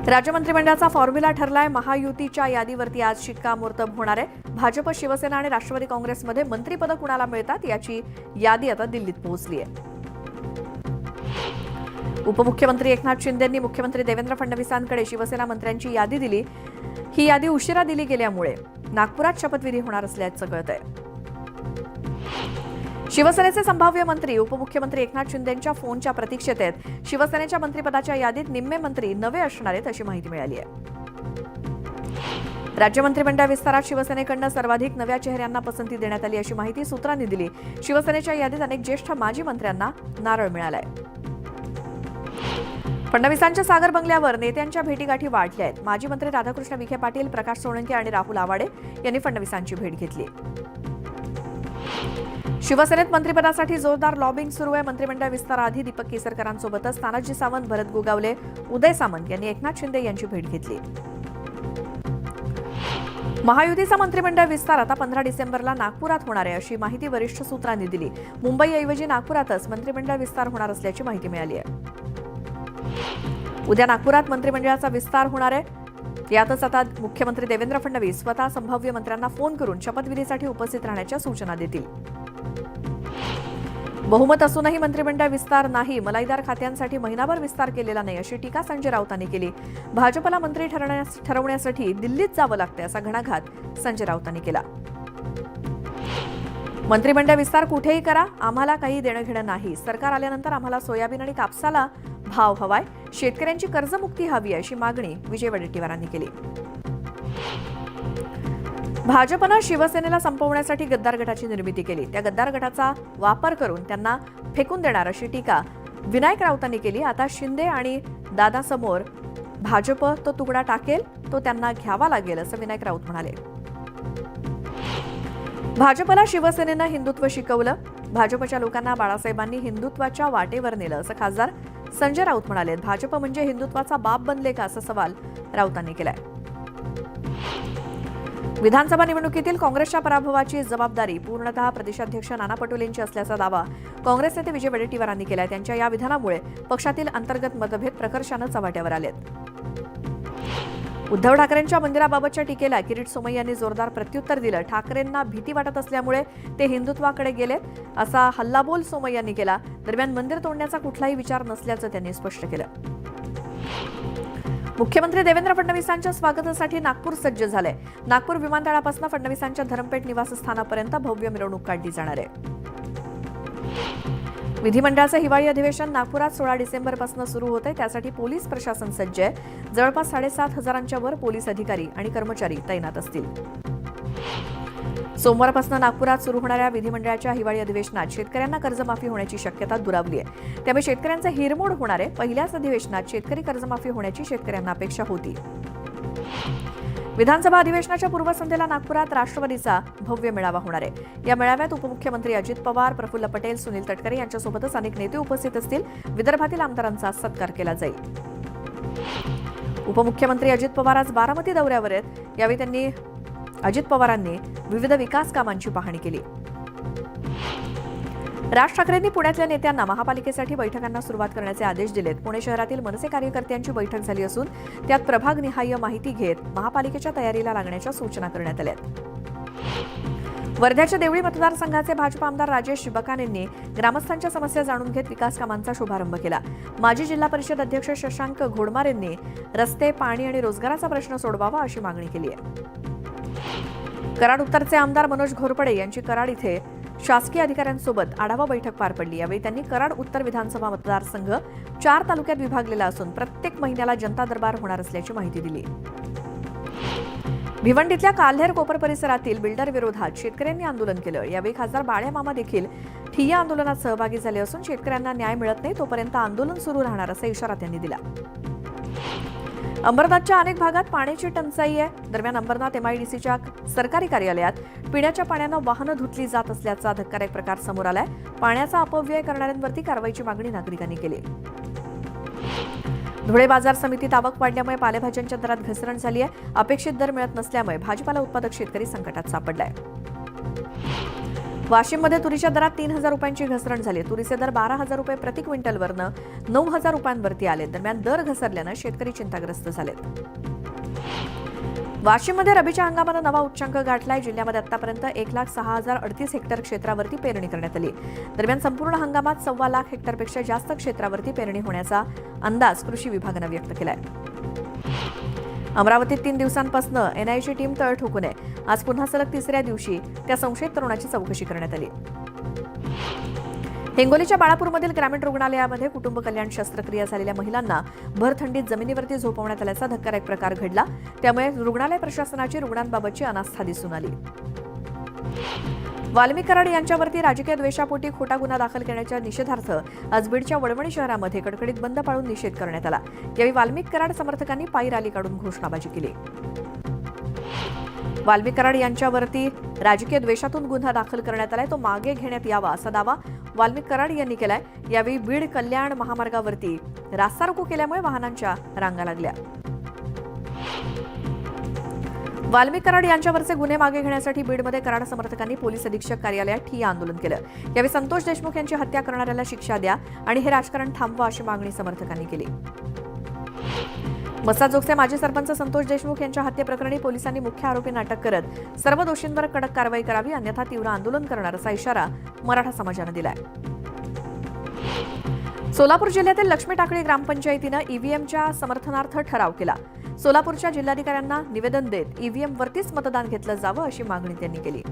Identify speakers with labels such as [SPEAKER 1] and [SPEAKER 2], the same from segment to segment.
[SPEAKER 1] राज्य मंत्रिमंडळाचा फॉर्म्युला ठरलाय. महायुतीच्या यादीवरती आज शिक्कामोर्तब होणार आहे. भाजप, शिवसेना आणि राष्ट्रवादी काँग्रेसमध्ये मंत्रिपद कुणाला मिळतात याची यादी आता दिल्लीत पोहोचली आहे. उपमुख्यमंत्री एकनाथ शिंदेंनी मुख्यमंत्री देवेंद्र फडणवीसांकडे शिवसेना मंत्र्यांची यादी दिली. ही यादी उशिरा दिली गेल्यामुळे नागपुरात शपथविधी होणार असल्याचं कळतंय. शिवसेनेचे संभाव्य मंत्री उपमुख्यमंत्री एकनाथ शिंदेंच्या फोनच्या प्रतीक्षेत आहेत. शिवसेनेच्या मंत्रिपदाच्या यादीत निम्मे मंत्री नवे असणार आहेत अशी माहिती मिळाली आहे. राज्य मंत्रिमंडळ विस्तारात शिवसेनेकडून सर्वाधिक नव्या चेहऱ्यांना पसंती देण्यात आली अशी माहिती सूत्रांनी दिली. शिवसेनेच्या यादीत अनेक ज्येष्ठ माजी मंत्र्यांना नारळ मिळालाय. फडणवीसांच्या सागर बंगल्यावर नेत्यांच्या भेटीगाठी वाढल्या आहेत. माजी मंत्री राधाकृष्ण विखे पाटील, प्रकाश सोळंके आणि राहुल आवाडे यांनी फडणवीसांची भेट घेतली. शिवसेनेत मंत्रिपदासाठी जोरदार लॉबिंग सुरू आहे. मंत्रिमंडळ विस्ताराआधी दीपक केसरकरांसोबतच तानाजी सावंत, भरत गोगावले, उदय सामंत यांनी एकनाथ शिंदे यांची भेट घेतली. महायुतीचा मंत्रिमंडळ विस्तार आता 15 डिसेंबरला नागपुरात होणार आहे अशी माहिती वरिष्ठ सूत्रांनी दिली. मुंबईऐवजी नागपुरातच मंत्रिमंडळ विस्तार होणार असल्याची माहिती मिळाली आहे. उद्या नागपुरात मंत्रिमंडळाचा विस्तार होणार आहे. यातच आता मुख्यमंत्री देवेंद्र फडणवीस स्वतः संभाव्य मंत्र्यांना फोन करून शपथविधीसाठी उपस्थित राहण्याच्या सूचना देतील. बहुमत असूनही मंत्रिमंडळ विस्तार नाही, मलाईदार खात्यांसाठी महिनाभर विस्तार केलेला नाही अशी टीका संजय राऊतांनी केली. भाजपला मंत्री ठरवण्यासाठी दिल्लीत जावं लागते असा घणाघात संजय राऊतांनी केला. मंत्रिमंडळ विस्तार कुठेही करा, आम्हाला काही देणं घेणं नाही. सरकार आल्यानंतर आम्हाला सोयाबीन आणि कापसाला भाव हवाय, शेतकऱ्यांची कर्जमुक्ती हवी आहे अशी मागणी विजय वडेट्टीवारांनी केली. भाजपनं शिवसेनेला संपवण्यासाठी गद्दार गटाची निर्मिती केली. त्या गद्दार गटाचा वापर करून त्यांना फेकून देणार अशी टीका विनायक राऊतांनी केली. आता शिंदे आणि दादासमोर भाजप तो तुकडा टाकेल तो त्यांना घ्यावा लागेल असं विनायक राऊत म्हणाले. भाजपला शिवसेनेनं हिंदुत्व शिकवलं. भाजपच्या लोकांना बाळासाहेबांनी हिंदुत्वाच्या वाटेवर नेलं असं खासदार संजय राऊत म्हणाले. भाजप म्हणजे हिंदुत्वाचा बाप बनले का असा सवाल राऊतांनी केलाय. विधानसभा निवडणुकीतील काँग्रेसच्या पराभवाची जबाबदारी पूर्णतः प्रदेशाध्यक्ष नाना पटोलेंची असल्याचा दावा काँग्रेस नेते विजय वडेट्टीवारांनी केलाय. त्यांच्या या विधानामुळे पक्षातील अंतर्गत मतभेद प्रकर्षानं चव्हाट्यावर आलेत. उद्धव ठाकरेंच्या मंदिराबाबतच्या टीकेला किरीट सोमय्या यांनी जोरदार प्रत्युत्तर दिलं. ठाकरेंना भीती वाटत असल्यामुळे ते हिंदुत्वाकडे गेलेत असा हल्लाबोल सोमय्या यांनी केला. दरम्यान मंदिर तोडण्याचा कुठलाही विचार नसल्याचं त्यांनी स्पष्ट केलं. मुख्यमंत्री देवेंद्र फडणवीसांच्या स्वागतासाठी नागपूर सज्ज झालंय. नागपूर विमानतळापासून फडणवीसांच्या धरमपेठ निवासस्थानापर्यंत भव्य मिरवणूक काढली जाणार आहे. विधिमंडळाचं हिवाळी अधिवेशन नागपुरात 16 डिसेंबरपासून सुरू होत आहे. त्यासाठी पोलीस प्रशासन सज्ज आहे. जवळपास 7,500 वर पोलीस अधिकारी आणि कर्मचारी तैनात असतील. सोमवारपासून नागपुरात सुरू होणाऱ्या विधिमंडळाच्या हिवाळी अधिवेशनात शेतकऱ्यांना कर्जमाफी होण्याची शक्यता दुरावली आहे. त्यामुळे शेतकऱ्यांचं हिरमोड होणार आहे. पहिल्याच अधिवेशनात शेतकरी कर्जमाफी होण्याची शेतकऱ्यांना अपेक्षा होती. विधानसभा अधिवेशनाच्या पूर्वसंध्येला नागपुरात राष्ट्रवादीचा भव्य मेळावा होणार आहे. या मेळाव्यात उपमुख्यमंत्री अजित पवार, प्रफुल्ल पटेल, सुनील तटकरे यांच्यासोबतच अनेक नेते उपस्थित असतील. विदर्भातील आमदारांचा सत्कार केला जाईल. उपमुख्यमंत्री अजित पवार आज बारामती दौऱ्यावर आहेत. यावेळी अजित पवारांनी विविध विकास कामांची पाहणी केली. राज ठाकरेंनी पुण्यातल्या नेत्यांना महापालिकेसाठी बैठकांना सुरुवात करण्याचे आदेश दिलेत. पुणे शहरातील मनसे कार्यकर्त्यांची बैठक झाली असून त्यात प्रभागनिहाय माहिती घेत महापालिकेच्या तयारीला लागण्याच्या सूचना करण्यात आल्यात. वर्ध्याच्या देवळी मतदारसंघाचे भाजप आमदार राजेश बकान यांनी ग्रामस्थांच्या समस्या जाणून घेत विकास कामांचा शुभारंभ केला. माजी जिल्हा परिषद अध्यक्ष शशांक घोडमार यांनी रस्ते, पाणी आणि रोजगाराचा प्रश्न सोडवावा अशी मागणी केली आहे. कराड उत्तरचे आमदार मनोज घोरपडे यांची कराड इथे शासकीय अधिकाऱ्यांसोबत आढावा बैठक पार पडली. यावेळी त्यांनी कराड उत्तर विधानसभा मतदारसंघ 4 तालुक्यात विभागलेला असून प्रत्येक महिन्याला जनता दरबार होणार असल्याची माहिती दिली. भिवंडीतल्या काल्हेर कोपर परिसरातील बिल्डर विरोधात शेतकऱ्यांनी आंदोलन केलं. यावेळी खासदार बाळ्यामामा देखील ठिय्या आंदोलनात सहभागी झाले असून शेतकऱ्यांना न्याय मिळत नाही तोपर्यंत आंदोलन सुरू राहणार असा इशारा त्यांनी दिला. अंबरनाथच्या अनेक भागात पाण्याची टंचाई आहे. दरम्यान अंबरनाथ MIDCच्या सरकारी कार्यालयात पिण्याच्या पाण्यानं वाहनं धुतली जात असल्याचा धक्कादायक प्रकार समोर आलाय. पाण्याचा अपव्यय करणाऱ्यांवरती कारवाईची मागणी नागरिकांनी केली. धुळे बाजार समितीत आवक वाढल्यामुळे पालेभाज्यांच्या दरात घसरण झाली आहे. अपेक्षित दर मिळत नसल्यामुळे भाजीपाला उत्पादक शेतकरी संकटात सापडलाय. वाशिममध्ये तुरीच्या दरात 3,000 रुपयांची घसरण झाली. तुरीचे दर 12,000 रुपये प्रति क्विंटलवरनं 9,000 रुपयांवरती आले. दरम्यान दर घसरल्यानं शेतकरी चिंताग्रस्त झालेत. वाशिममध्ये रबीच्या हंगामानं नवा उच्चांक गाठलाय. जिल्ह्यामध्ये आतापर्यंत 1,06,038 हेक्टर क्षेत्रावरती पेरणी करण्यात आली. दरम्यान संपूर्ण हंगामात 1.25 लाख हेक्टरपेक्षा जास्त क्षेत्रावरती पेरणी होण्याचा अंदाज कृषी विभागानं व्यक्त केलाय. अमरावतीत 3 दिवसांपासून एनआयएची टीम तळ ठोकून आहे. आज पुन्हा सलग तिसऱ्या दिवशी त्या संशयित तरुणाची चौकशी करण्यात आली. हिंगोलीच्या बाळापूरमधील ग्रामीण रुग्णालयामध्ये कुटुंब कल्याण शस्त्रक्रिया झालेल्या महिलांना भर थंडीत जमिनीवरती झोपवण्यात आल्याचा धक्कादायक प्रकार घडला. त्यामुळे रुग्णालय प्रशासनाची रुग्णांबाबतची अनास्था दिसून आली. वाल्मिक कराड यांच्यावरती राजकीय द्वेषापोटी खोटा गुन्हा दाखल करण्याच्या निषेधार्थ आज बीडच्या वडवणी शहरामध्ये कडकडीत बंद पाळून निषेध करण्यात आला. यावेळी वाल्मिक कराड समर्थकांनी पायी रॅली काढून घोषणाबाजी केली. वाल्मिक कराड यांच्यावरती राजकीय द्वेषातून गुन्हा दाखल करण्यात आलाय, तो मागे घेण्यात यावा असा दावा वाल्मिक कराड यांनी केलाय. यावेळी बीड कल्याण महामार्गावरती रास्ता रोको केल्यामुळे वाहनांच्या रांगा लागल्या. वाल्मिक कराड यांच्यावरचे गुन्हे मागे घेण्यासाठी बीडमध्ये कराड समर्थकांनी पोलीस अधीक्षक कार्यालयात ठिय्या आंदोलन केलं. यावेळी संतोष देशमुख यांची हत्या करणाऱ्याला शिक्षा द्या आणि हे राजकारण थांबवा अशी मागणी समर्थकांनी केली. मसाजोगचे माजी सरपंच संतोष देशमुख यांच्या हत्येप्रकरणी पोलिसांनी मुख्य आरोपींना अटक करत सर्व दोषींवर कडक कारवाई करावी, अन्यथा तीव्र आंदोलन करणार असा इशारा मराठा समाजानं दिलाय. सोलापूर जिल्ह्यातील लक्ष्मी टाकळी ग्रामपंचायतीनं ईव्हीएमच्या समर्थनार्थ ठराव केला. सोलापूरच्या जिल्हाधिकाऱ्यांना निवेदन देत ईव्हीएमवरतीच मतदान घेतलं जावं अशी मागणी त्यांनी केली.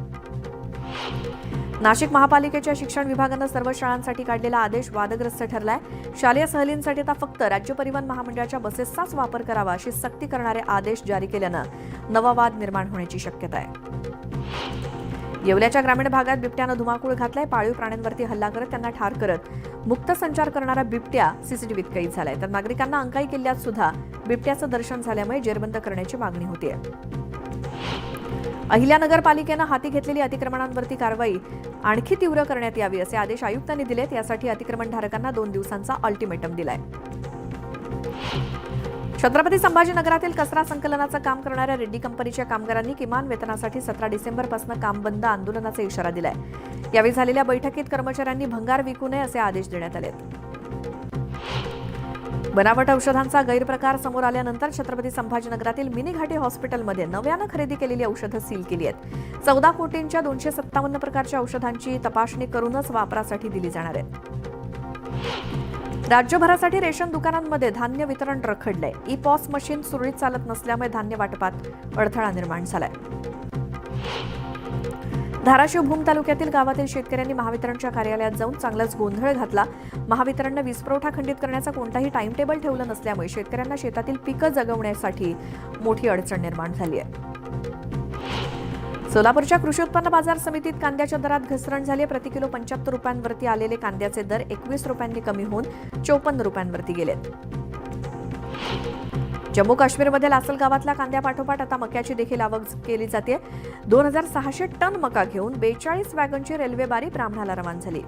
[SPEAKER 1] नाशिक महापालिकेच्या शिक्षण विभागानं सर्व शाळांसाठी काढलेला आदेश वादग्रस्त ठरलाय. शालेय सहलींसाठी आता फक्त राज्य परिवहन महामंडळाच्या बसेसचाच वापर करावा अशी सक्ती करणारे आदेश जारी केल्यानं नवा वाद निर्माण होण्याची शक्यता आहे. येवल्याच्या ग्रामीण भागात बिबट्यानं धुमाकूळ घातलाय. पाळीव प्राण्यांवरती हल्ला करत त्यांना ठार करत मुक्त संचार करणारा बिबट्या सीसीटीव्हीत कैद झालाय. तर नागरिकांना अंकाई किल्ल्यात सुद्धा बिबट्याचं दर्शन झाल्यामुळे जेरबंद करण्याची मागणी होतीये. अहिल्यानगर पालिकेनं हाती घेतलेली अतिक्रमणांवरती कारवाई आणखी तीव्र करण्यात यावी असे आदेश आयुक्तांनी दिलेत. यासाठी अतिक्रमणधारकांना 2 दिवसांचा अल्टिमेटम दिलाय. छत्रपती संभाजीनगरातील कचरा संकलनाचं काम करणाऱ्या रेड्डी कंपनीच्या कामगारांनी किमान वेतनासाठी 17 डिसेंबरपासून काम बंद आंदोलनाचा इशारा दिलाय. यावेळी झालेल्या बैठकीत कर्मचाऱ्यांनी भंगार विकू नये असे आदेश देण्यात आलेत. बनावट औषधांचा गैरप्रकार समोर आल्यानंतर छत्रपती संभाजीनगरातील मिनी घाटी हॉस्पिटलमध्ये नव्यानं खरेदी केलेली औषधं सील केली आहेत. 14 कोटींच्या 257 प्रकारच्या औषधांची तपासणी करूनच वापरासाठी दिली जाणार आहेत. राज्यभरासाठी रेशन दुकानांमध्ये धान्य वितरण रखडलंय. ई पॉस मशीन सुरळीत चालत नसल्यामुळे धान्य वाटपात अडथळा निर्माण झालाय. धाराशिव भूम तालुक्यातील गावातील शेतकऱ्यांनी महावितरणच्या कार्यालयात जाऊन चांगलाच गोंधळ घातला. महावितरणनं वीज पुरवठा खंडित करण्याचा कोणताही टाइम टेबल ठेवलं नसल्यामुळे शेतकऱ्यांना शेतातील पिकं जगवण्यासाठी मोठी अडचण निर्माण झाली आहे. सोलापूरच्या कृषी उत्पन्न बाजार समितीत कांद्याच्या दरात घसरण झाली. प्रति किलो 75 रुपयांवरती आलेले कांद्याचे दर 21 रुपयांनी कमी होऊन 54 रुपयांवरती गेलेत. जम्मू काश्मीरमध्ये लासल गावातल्या कांद्यापाठोपाठ आता मक्याची देखील आवक केली जाते. 2,600 टन मका घेऊन 42 वॅगनची रेल्वे बारी ब्राह्मणाला रवाना झाली.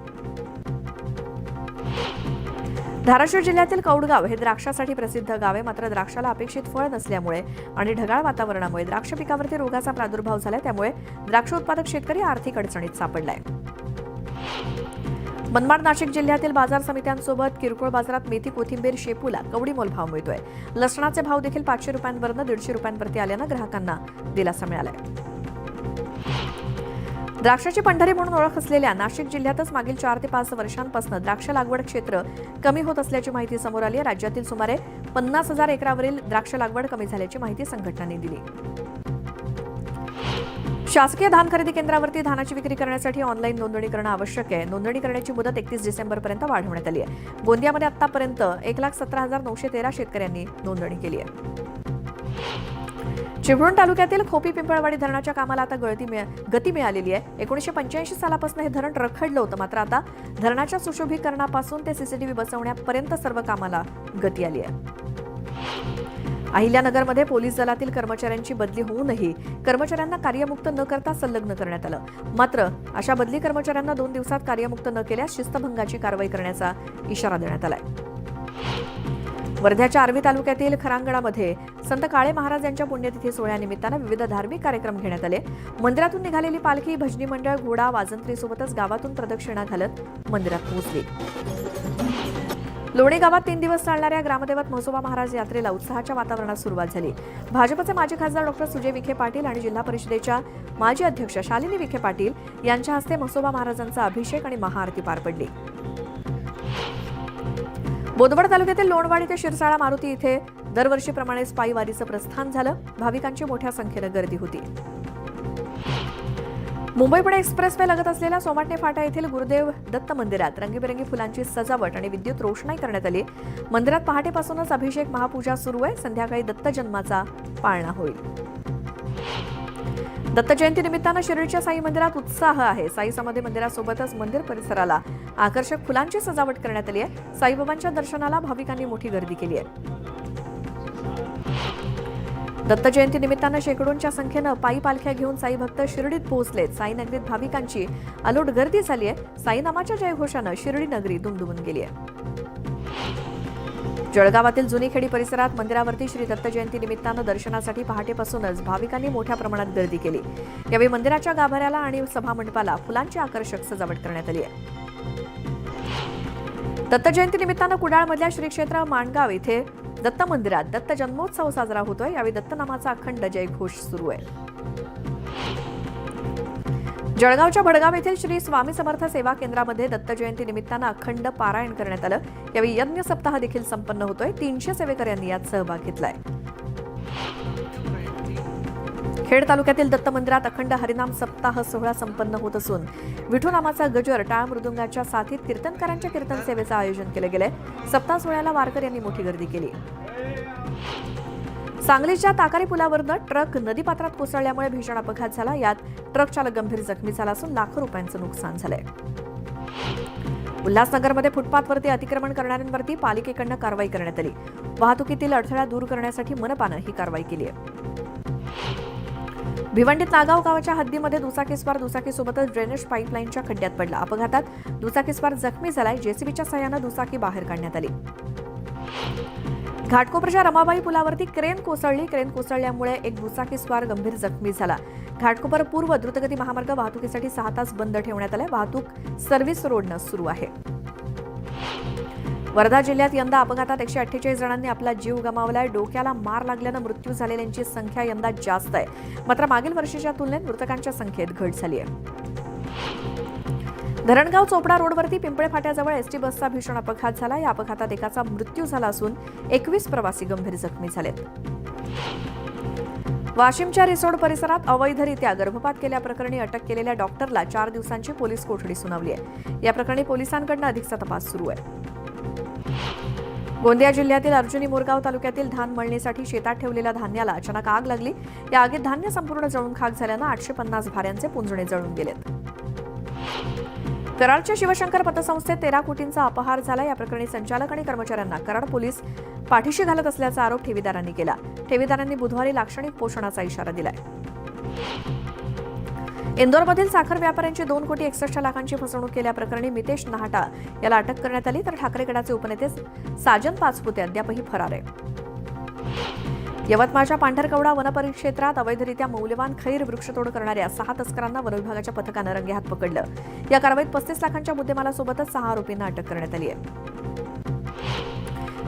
[SPEAKER 1] धाराशिव जिल्ह्यातील कौडगाव हे द्राक्षासाठी प्रसिद्ध गाव आहे. मात्र द्राक्षाला अपेक्षित फळ नसल्यामुळे आणि ढगाळ वातावरणामुळे द्राक्ष पिकावरती रोगाचा प्रादुर्भाव झाला. त्यामुळे द्राक्ष उत्पादक शेतकरी आर्थिक अडचणीत सापडलाय. मनमाड नाशिक जिल्ह्यातील बाजार समित्यांसोबत किरकोळ बाजारात मेथी, कोथिंबीर, शेपूला कवडीमोल भाव मिळतोय. लसणाचे भाव देखील 500 रुपयांवरनं 150 रुपयांवरती आल्यानं ग्राहकांना दिलासा मिळालाय. द्राक्षाची पंढरी म्हणून ओळख असलेल्या नाशिक जिल्ह्यातच मागील 4 ते 5 वर्षांपासून द्राक्ष लागवड क्षेत्र कमी होत असल्याची माहिती समोर आली आहे. राज्यातील सुमारे 50,000 एकरावरील द्राक्ष लागवड कमी झाल्याची माहिती संघटनांनी दिली. शासकीय धान खरेदी केंद्रावरती धानाची विक्री करण्यासाठी ऑनलाईन नोंदणी करणं आवश्यक आहे. नोंदणी करण्याची मुदत 31 डिसेंबरपर्यंत वाढवण्यात आली आहे. गोंदियामध्ये आतापर्यंत 1,17,913 शेतकऱ्यांनी नोंदणी केली आहे. चिपळूण तालुक्यातील खोपी पिंपळवाडी धरणाच्या कामाला आता गती मिळालेली आहे. 1985 सालापासून हे धरण रखडलं होतं. मात्र आता धरणाच्या सुशोभीकरणापासून ते सीसीटीव्ही बसवण्यापर्यंत सर्व कामाला गती आली आहे. अहिल्यानगरमध्ये पोलीस दलातील कर्मचाऱ्यांची बदली होऊनही कर्मचाऱ्यांना कार्यमुक्त न करता संलग्न करण्यात आलं. मात्र अशा बदली कर्मचाऱ्यांना 2 दिवसात कार्यमुक्त न केल्यास शिस्तभंगाची कारवाई करण्याचा इशारा देण्यात आलाय. वर्ध्याच्या आर्वी तालुक्यातील खरांगणामध्ये संत काळे महाराज यांच्या पुण्यतिथी सोहळ्यानिमित्तानं विविध धार्मिक कार्यक्रम घेण्यात आले. मंदिरातून निघालेली पालखी, भजनी मंडळ, घोडा, वाजंत्रीसोबतच गावातून प्रदक्षिणा घालत मंदिरात पोहोचली. लोणी गावात 3 दिवस चालणाऱ्या ग्रामदैवत म्हसोबा महाराज यात्रेला उत्साहाच्या वातावरणात सुरुवात झाली. भाजपचे माजी खासदार डॉ. सुजय विखे पाटील आणि जिल्हा परिषदेच्या माजी अध्यक्ष शालिनी विखे पाटील यांच्या हस्ते म्हसोबा महाराजांचा अभिषेक आणि महाआरती पार पडली. बोदवड तालुक्यातील लोणवाडी ते शिरसाळा मारुती इथे दरवर्षीप्रमाणेच पायी वारीचं प्रस्थान झालं. भाविकांची मोठ्या संख्येनं गर्दी होती. मुंबई-पुणे एक्सप्रेसवे लगत असलेल्या सोमाटणे फाटा येथील गुरुदेव दत्त मंदिरात रंगीबेरंगी फुलांची सजावट आणि विद्युत रोषणाई करण्यात आली. मंदिरात पहाटेपासूनच अभिषेक, महापूजा सुरू आहे. संध्याकाळी दत्त जन्माचा पाळणा होईल. दत्त जयंती निमित्तानं शिर्डीच्या साई मंदिरात उत्साह आहे. साई समाधी मंदिरासोबतच मंदिर परिसराला आकर्षक फुलांची सजावट करण्यात आली आहे. साईबाबांच्या दर्शनाला भाविकांनी मोठी गर्दी केली आहे. दत्त जयंती निमित्तानं शेकडोंच्या संख्येनं पायी पालख्या घेऊन साई भक्त शिर्डीत पोहोचलेत. साई नगरीत भाविकांची अलोट गर्दी झाली आहे. साई नामाच्या जयघोषानं शिर्डी नगरी दुमदुमून गेली आहे. जळगावातील जुनी खेडी परिसरात मंदिरावरती श्री दत्त जयंती निमित्तानं दर्शनासाठी पहाटेपासूनच भाविकांनी मोठ्या प्रमाणात गर्दी केली. यावेळी मंदिराच्या गाभाऱ्याला आणि सभामंडपाला फुलांची आकर्षक सजावट करण्यात आली आहे. दत्त जयंती निमित्तानं कुडाळमधल्या श्री क्षेत्र माणगाव इथे दत्त मंदिरात दत्त जन्मोत्सव साजरा होतोय. यावेळी दत्त नामाचा अखंड जयघोष सुरू आहे. जळगावच्या भडगाव येथील श्री स्वामी समर्थ सेवा केंद्रामध्ये दत्त जयंती निमित्तानं अखंड पारायण करण्यात आलं. यावेळी यज्ञ सप्ताह देखील संपन्न होतोय. 300 सेवेकऱ्यांनी यात सहभाग घेतलाय. खेड तालुक्यातील दत्त मंदिरात अखंड हरिनाम सप्ताह सोहळा संपन्न होत असून विठू नामाचा गजर, टाळ मृदुंगाच्या साथीत कीर्तनकारांच्या कीर्तन सेवेचं आयोजन केलं गेलंय. सप्ताह सोहळ्याला वारकऱ्यांनी मोठी गर्दी केली. सांगलीच्या ताकारी पुलावरनं ट्रक नदीपात्रात कोसळल्यामुळे भीषण अपघात झाला. यात ट्रक चालक गंभीर जखमी झाला असून लाखो रुपयांचं नुकसान झालंय. उल्हासनगरमध्ये फुटपाथवरती अतिक्रमण करणाऱ्यांवरती पालिकेकडनं कारवाई करण्यात आली. वाहतुकीतील अडथळा दूर करण्यासाठी मनपानं ही कारवाई केली आहे. भिवंडीत नागाव गावाच्या हद्दीमध्ये दुचाकीस्वार दुचाकीसोबतच ड्रेनेज पाईपलाईनच्या खड्ड्यात पडला. अपघातात दुचाकीस्वार जखमी झालाय. जेसीबीच्या सहाय्यानं दुचाकी बाहेर काढण्यात आली. घाटकोपरच्या रमाबाई पुलावरती क्रेन कोसळली. क्रेन कोसळल्यामुळे एक दुचाकीस्वार गंभीर जखमी झाला. घाटकोपर पूर्व द्रुतगती महामार्ग वाहतुकीसाठी 6 तास बंद ठेवण्यात आलाय. वाहतूक सर्व्हिस रोडनं सुरू आहे. वर्धा जिल्ह्यात यंदा अपघातात 148 जणांनी आपला जीव गमावलाय. डोक्याला मार लागल्यानं मृत्यू झालेल्यांची संख्या यंदा जास्त आहे. मात्र मागील वर्षीच्या तुलनेत मृतकांच्या संख्येत घट झाली आहे. धरणगाव चोपडा रोडवरती पिंपळे फाट्याजवळ एसटी बसचा भीषण अपघात झाला. या अपघातात एकाचा मृत्यू झाला असून 21 प्रवासी गंभीर जखमी झालेत. वाशिमच्या रिसोड परिसरात अवैधरित्या गर्भपात केल्याप्रकरणी अटक केलेल्या डॉक्टरला 4 दिवसांची पोलीस कोठडी सुनावली आहे. या प्रकरणी पोलिसांकडून अधिकचा तपास सुरू आहे. गोंदिया जिल्ह्यातील अर्जुनी मोरगाव तालुक्यातील धान मळणीसाठी शेतात ठेवलेल्या धान्याला अचानक आग लागली. या आगीत धान्य संपूर्ण जळून खाक झाल्यानं 850 भाऱ्यांचे पुंजणे जळून गेलेत. कराडच्या शिवशंकर पतसंस्थेत 13 कोटींचा अपहार झाला. या प्रकरणी संचालक आणि कर्मचाऱ्यांना कराड पोलीस पाठीशी घालत असल्याचा आरोप ठेवीदारांनी केला. ठेवीदारांनी बुधवारी लाक्षणिक पोषणाचा इशारा दिलाय. इंदोरमधील साखर व्यापाऱ्यांची 2 कोटी 61 लाखांची फसवणूक केल्याप्रकरणी मितेश नहाटा याला अटक करण्यात आली. तर ठाकरे गटाचे उपनेते साजन पाचपुते अद्यापही फरार आहे. यवतमाळच्या पांढरकवडा वनपरिक्षेत्रात अवैधरित्या मौल्यवान खैर वृक्षतोड करणाऱ्या 6 तस्करांना वनविभागाच्या पथकानं रंगेहात पकडलं. या कारवाईत 35 लाखांच्या मुद्देमालासोबतच 6 आरोपींना अटक करण्यात आली आहे.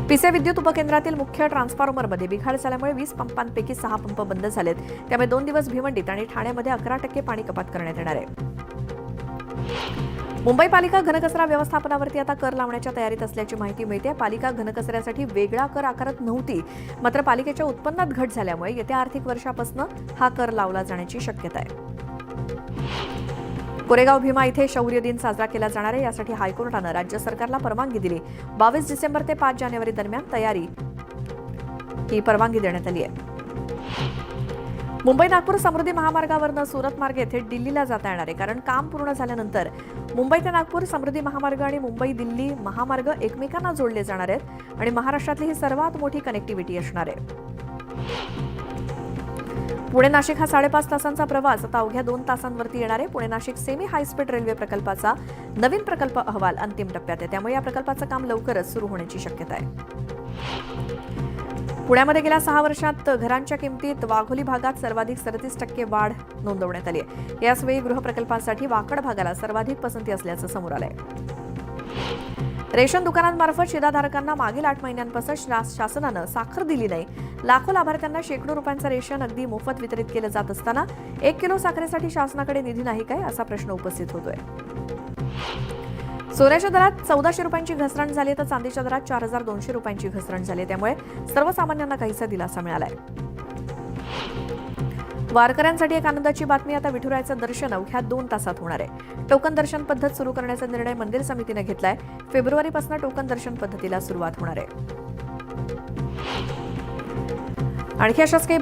[SPEAKER 1] पिसे विद्युत उपकेंद्रातील मुख्य ट्रान्सफॉर्मरमध्ये बिघाड झाल्यामुळे 20 पंपांपैकी 6 पंप बंद झालेत. त्यामुळे 2 दिवस भिवंडीत आणि ठाण्यामध्ये 11% पाणी कपात करण्यात येणार आहे. मुंबई पालिका घनकचरा व्यवस्थापनावरती आता कर लावण्याच्या तयारीत असल्याची माहिती मिळते. पालिका घनकचऱ्यासाठी वेगळा कर आकारत नव्हती. मात्र पालिकेच्या उत्पन्नात घट झाल्यामुळे येत्या आर्थिक वर्षापासून हा कर लावला जाण्याची शक्यता आहे. कोरेगाव भीमा इथे शौर्य दिन साजरा केला जाणार आहे. यासाठी हायकोर्टानं राज्य सरकारला परवानगी दिली. 22 डिसेंबर ते 5 जानेवारी दरम्यान तयारी ही परवानगी देण्यात आली आहे. मुंबई नागपूर समृद्धी महामार्गावरनं सुरत मार्ग येथे दिल्लीला जाता येणार आहे. कारण काम पूर्ण झाल्यानंतर मुंबई ते नागपूर समृद्धी महामार्ग आणि मुंबई दिल्ली महामार्ग एकमेकांना जोडले जाणार आहेत आणि महाराष्ट्रातली ही सर्वात मोठी कनेक्टिव्हिटी असणार आहे. पुणे नाशिक हा 5.5 तासांचा प्रवास आता अवघ्या 2 तासांवरती येणार आहे. Pune Nashik semi high speed railway प्रकल्पाचा नवीन प्रकल्प अहवाल अंतिम टप्प्यात आहे. त्यामुळे या प्रकल्पाचं काम लवकरच सुरू होण्याची शक्यता आहे. पुण्यामध्ये गेल्या 6 वर्षात घरांच्या किमतीत वाघोली भागात सर्वाधिक 37% वाढ नोंदवण्यात आली आहे. याचवेळी गृहप्रकल्पांसाठी वाकड भागाला सर्वाधिक पसंती असल्याचं समोर आलंय. रेशन दुकानांमार्फत शिधाधारकांना मागील 8 महिन्यांपासून शासनानं साखर दिली नाही. लाखो लाभार्थ्यांना शेकडो रुपयांचं रेशन अगदी मोफत वितरित केलं जात असताना 1 किलो साखरेसाठी शासनाकडे निधी नाही काय असा प्रश्न उपस्थित होतोय. सोन्याच्या दरात 1400 रुपयांची घसरण झाली तर चांदीच्या दरात 4200 रुपयांची घसरण झाली. त्यामुळे सर्वसामान्यांना काहीसा दिलासा मिळालाय. वारकऱ्यांसाठी एक आनंदाची बातमी. आता विठुरायाचं दर्शन अवघ्या 2 तासात होणार आहे. टोकन दर्शन पद्धत सुरू करण्याचा निर्णय मंदिर समितीने घेतलाय. फेब्रुवारीपासून टोकन दर्शन पद्धतीला सुरुवात होणार आहे. आणखी अशाच काही